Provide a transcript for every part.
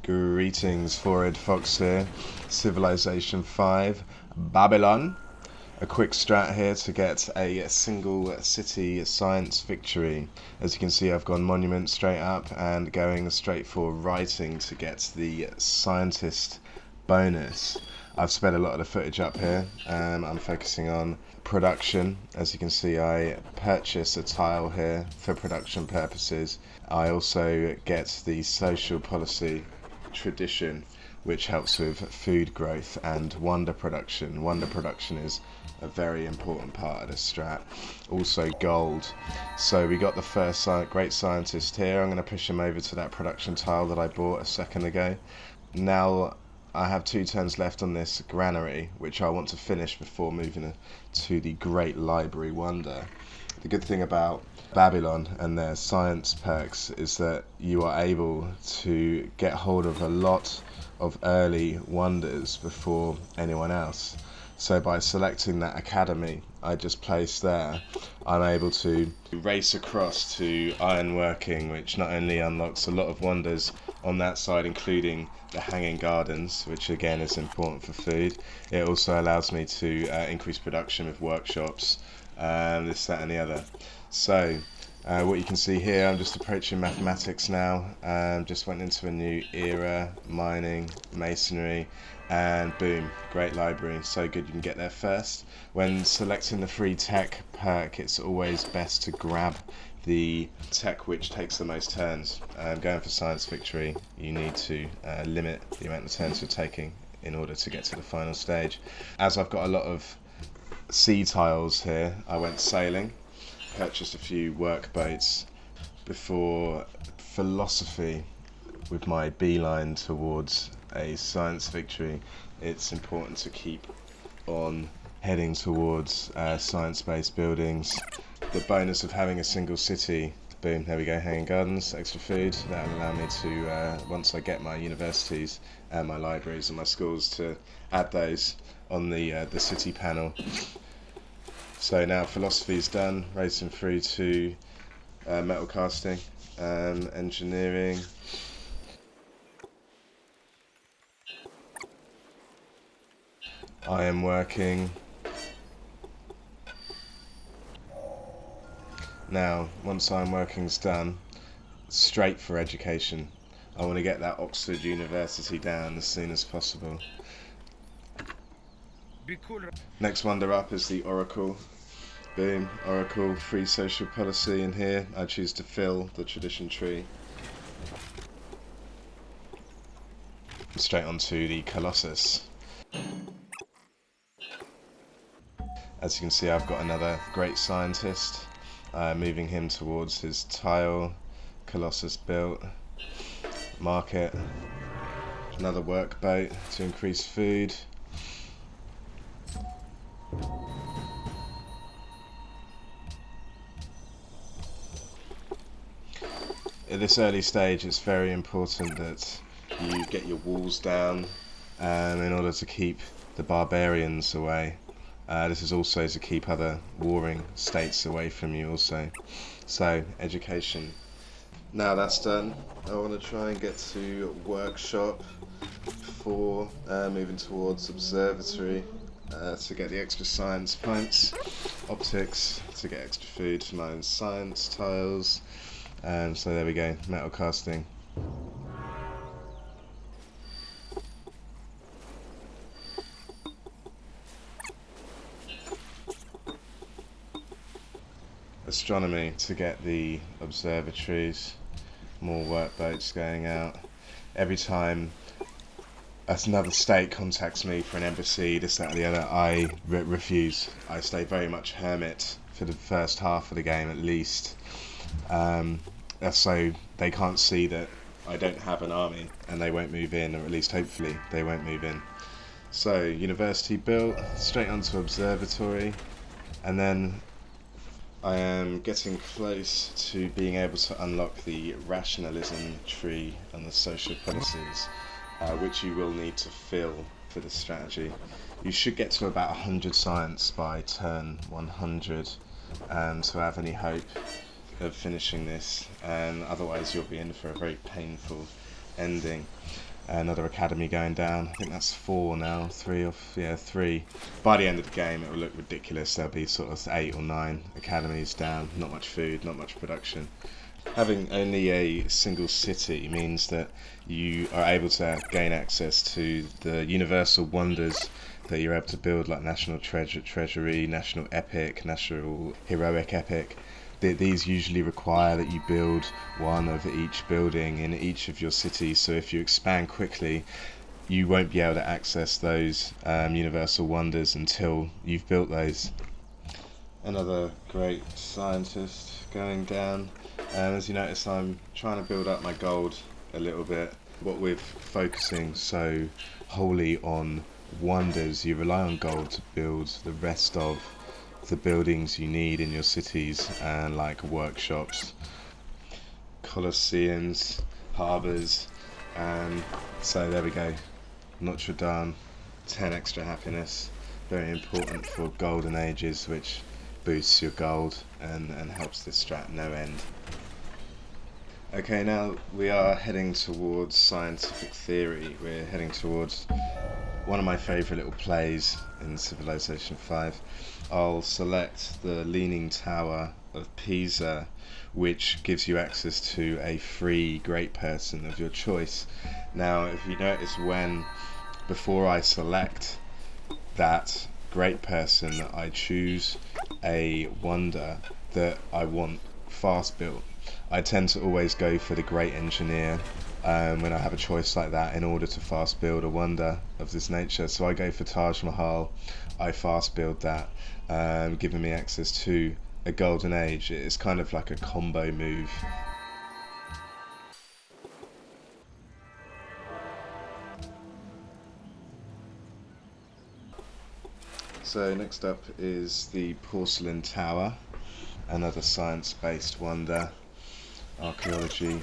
Greetings, Forward Fox here. Civilization 5, Babylon. A quick strat here to get a single city science victory. As you can see, I've gone monument straight up and going straight for writing to get the scientist bonus. I've sped a lot of the footage up here. I'm focusing on production. As you can see, I purchase a tile here for production purposes. I also get the social policy tradition, which helps with food growth and wonder production. Wonder production is a very important part of the strat. Also gold. So we got the first great scientist here. I'm going to push him over to that production tile that I bought a second ago. Now I have 2 turns left on this granary, which I want to finish before moving to the Great Library Wonder. The good thing about Babylon and their science perks is that you are able to get hold of a lot of early wonders before anyone else. So by selecting that academy I just placed there, I'm able to race across to ironworking, which not only unlocks a lot of wonders on that side, including the hanging gardens, which again is important for food. It also allows me to increase production with workshops, this, that and the other. So what you can see here, I'm just approaching mathematics now. Just went into a new era, mining, masonry, and boom, great library. So good you can get there first. When selecting the free tech perk, it's always best to grab the tech which takes the most turns. Going for science victory, you need to limit the amount of turns you're taking in order to get to the final stage. As I've got a lot of sea tiles here, I went sailing, purchased a few workboats before philosophy with my beeline towards a science victory. It's important to keep on heading towards science-based buildings. The bonus of having a single city, boom, there we go, hanging gardens, extra food, that will allow me to, once I get my universities and my libraries and my schools, to add those on the city panel. So now philosophy is done, racing through to metal casting, engineering. I am working. Now, once iron working's done, straight for education. I want to get that Oxford University down as soon as possible. Next wonder up is the Oracle. Boom, Oracle, free social policy in here. I choose to fill the tradition tree. Straight onto the Colossus. As you can see, I've got another great scientist. Moving him towards his tile. Colossus built. Market. Another workboat to increase food. At this early stage, it's very important that you get your walls down in order to keep the barbarians away. This is also to keep other warring states away from you also. So, education. Now that's done, I want to try and get to workshop before moving towards observatory to get the extra science points. Optics to get extra food for my own science tiles. So there we go, metal casting. Astronomy to get the observatories, more workboats going out. Every time another state contacts me for an embassy, this, that, or the other, I refuse. I stay very much hermit for the first half of the game at least. So they can't see that I don't have an army and they won't move in, or at least hopefully they won't move in. So university built, straight onto observatory, and then I am getting close to being able to unlock the rationalism tree and the social policies, which you will need to fill for this strategy. You should get to about 100 science by turn 100 to have any hope of finishing this, and otherwise you'll be in for a very painful ending. Another academy going down. I think that's 4 now. 3 or yeah, 3. By the end of the game, it will look ridiculous. There'll be sort of 8 or 9 academies down. Not much food, not much production. Having only a single city means that you are able to gain access to the universal wonders that you're able to build, like National Treasury, National Epic, National Heroic Epic. These usually require that you build one of each building in each of your cities, so if you expand quickly, you won't be able to access those universal wonders until you've built those. Another great scientist going down. As you notice, I'm trying to build up my gold a little bit. What with focusing so wholly on wonders, you rely on gold to build the rest of the buildings you need in your cities, and like workshops, colosseums, harbours. So there we go. Notre Dame, 10 extra happiness. Very important for golden ages, which boosts your gold and helps this strat no end. Okay, now we are heading towards scientific theory. We're heading towards one of my favourite little plays in Civilization 5. I'll select the Leaning Tower of Pisa, which gives you access to a free great person of your choice. Now, if you notice, before I select that great person, I choose a wonder that I want fast built. I tend to always go for the great engineer when I have a choice like that, in order to fast build a wonder of this nature. So I go for Taj Mahal. I fast build that, giving me access to a golden age. It's kind of like a combo move. So next up is the Porcelain Tower, another science-based wonder. Archaeology,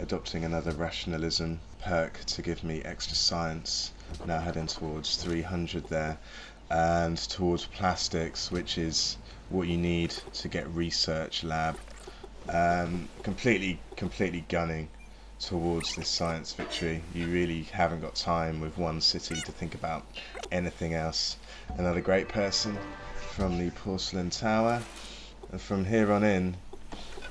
adopting another rationalism perk to give me extra science. Now heading towards 300 there, and towards plastics, which is what you need to get research lab. Completely gunning towards this science victory. You really haven't got time with one city to think about anything else. Another great person from the Porcelain Tower, and from here on in,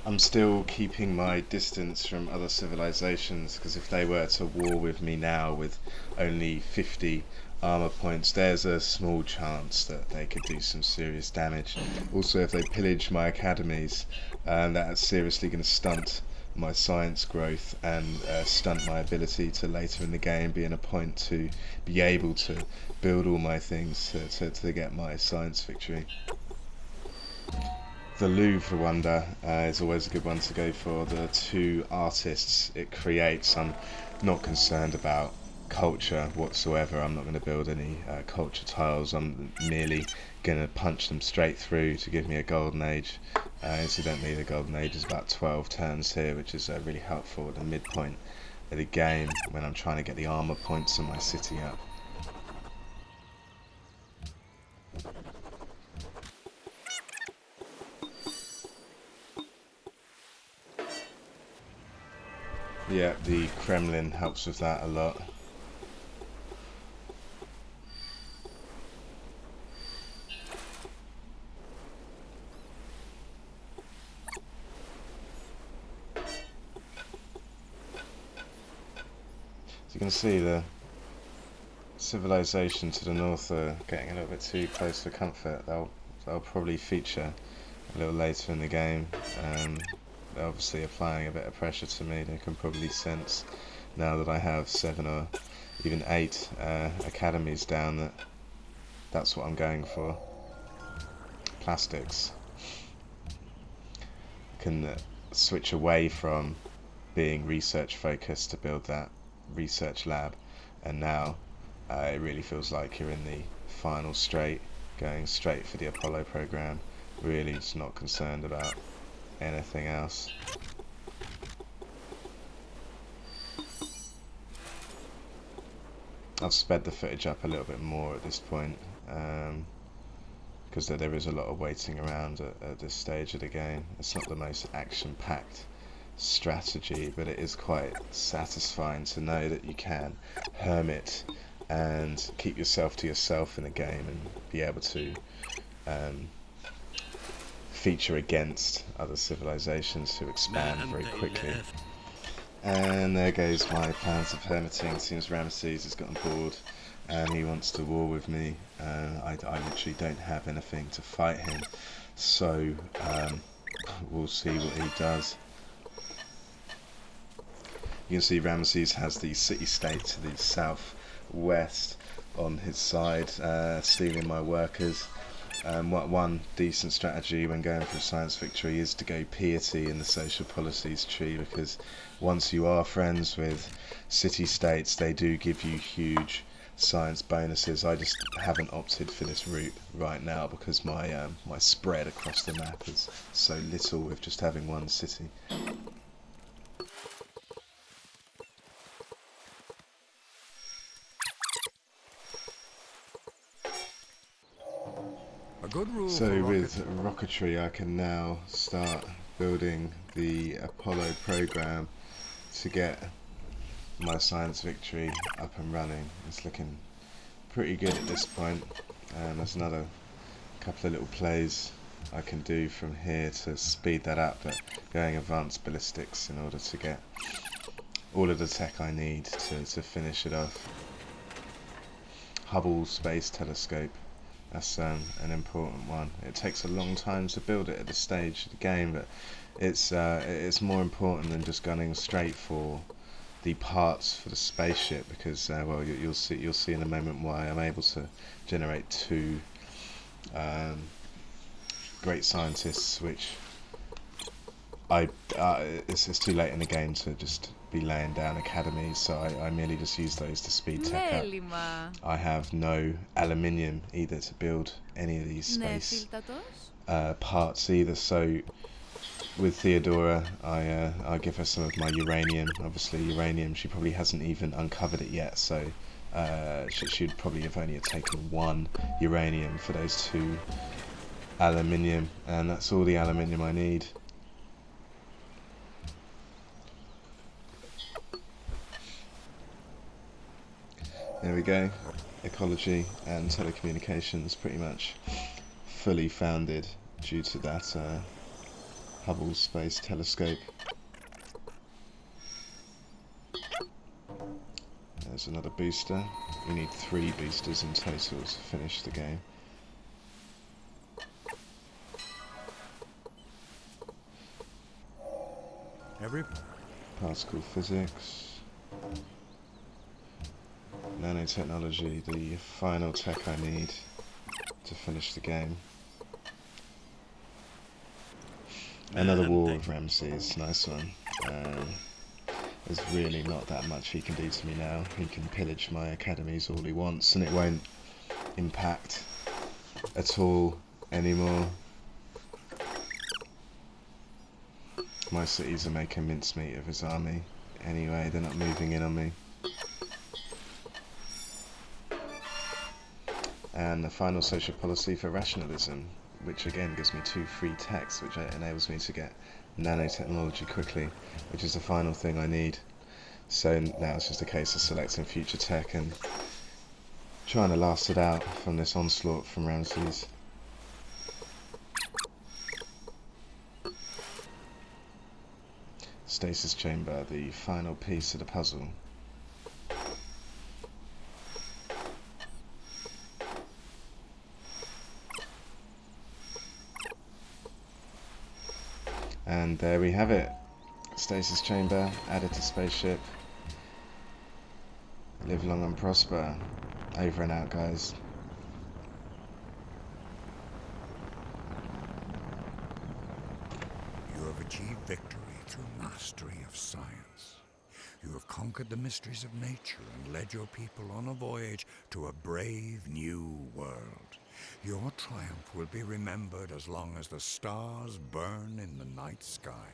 I'm still keeping my distance from other civilizations, because if they were to war with me now with only 50 armor points, there's a small chance that they could do some serious damage. Also, if they pillage my academies, that's seriously going to stunt my science growth and stunt my ability to later in the game be in a point to be able to build all my things to get my science victory. The Louvre wonder is always a good one to go for. The 2 artists it creates, I'm not concerned about culture whatsoever. I'm not going to build any culture tiles. I'm merely going to punch them straight through to give me a golden age. Incidentally, the golden age is about 12 turns here, which is really helpful at the midpoint of the game when I'm trying to get the armor points in my city up. Yeah, the Kremlin helps with that a lot. As you can see, the civilization to the north are getting a little bit too close for comfort. They'll probably feature a little later in the game. They're obviously applying a bit of pressure to me. They can probably sense now that I have 7 or even 8 academies down that's what I'm going for. Plastics. Can switch away from being research focused to build that research lab, and now it really feels like you're in the final straight, going straight for the Apollo program. Really just not concerned about anything else. I've sped the footage up a little bit more at this point, because there is a lot of waiting around at this stage of the game. It's not the most action-packed strategy, but it is quite satisfying to know that you can hermit and keep yourself to yourself in a game and be able to feature against other civilizations to expand very quickly. And there goes my plans of hermiting. Seems Ramesses has gotten bored and he wants to war with me. I literally don't have anything to fight him, so we'll see what he does. You can see Ramesses has the city-state to the southwest on his side, stealing my workers. One decent strategy when going for a science victory is to go piety in the social policies tree, because once you are friends with city-states, they do give you huge science bonuses. I just haven't opted for this route right now because my my spread across the map is so little with just having one city. So with rocketry I can now start building the Apollo program to get my science victory up and running. It's looking pretty good at this point. There's another couple of little plays I can do from here to speed that up, but going advanced ballistics in order to get all of the tech I need to finish it off. Hubble Space Telescope. That's an important one. It takes a long time to build it at this stage of the game, but it's more important than just gunning straight for the parts for the spaceship, because well, you'll see in a moment why I'm able to generate two great scientists, which it's too late in the game to just be laying down academies, so I merely just use those to speed tech up. I have no aluminium either to build any of these space parts either, so with Theodora I give her some of my uranium. Obviously uranium, she probably hasn't even uncovered it yet, so she'd probably have only taken one uranium for those two aluminium, and that's all the aluminium I need. There we go. Ecology and telecommunications pretty much fully founded due to that Hubble Space Telescope. There's another booster. We need 3 boosters in total to finish the game. Particle physics. Nanotechnology, the final tech I need to finish the game. Another war with Ramesses, nice one. There's really not that much he can do to me now. He can pillage my academies all he wants and it won't impact at all anymore. My cities are making mincemeat of his army anyway, they're not moving in on me. And the final social policy for rationalism, which again gives me 2 free techs, which enables me to get nanotechnology quickly, which is the final thing I need. So now it's just a case of selecting future tech and trying to last it out from this onslaught from Ramesses. Stasis chamber, the final piece of the puzzle. And there we have it. Stasis chamber added to spaceship. Live long and prosper. Over and out, guys. You have achieved victory through mastery of science. You have conquered the mysteries of nature and led your people on a voyage to a brave new world. Your triumph will be remembered as long as the stars burn in the night sky.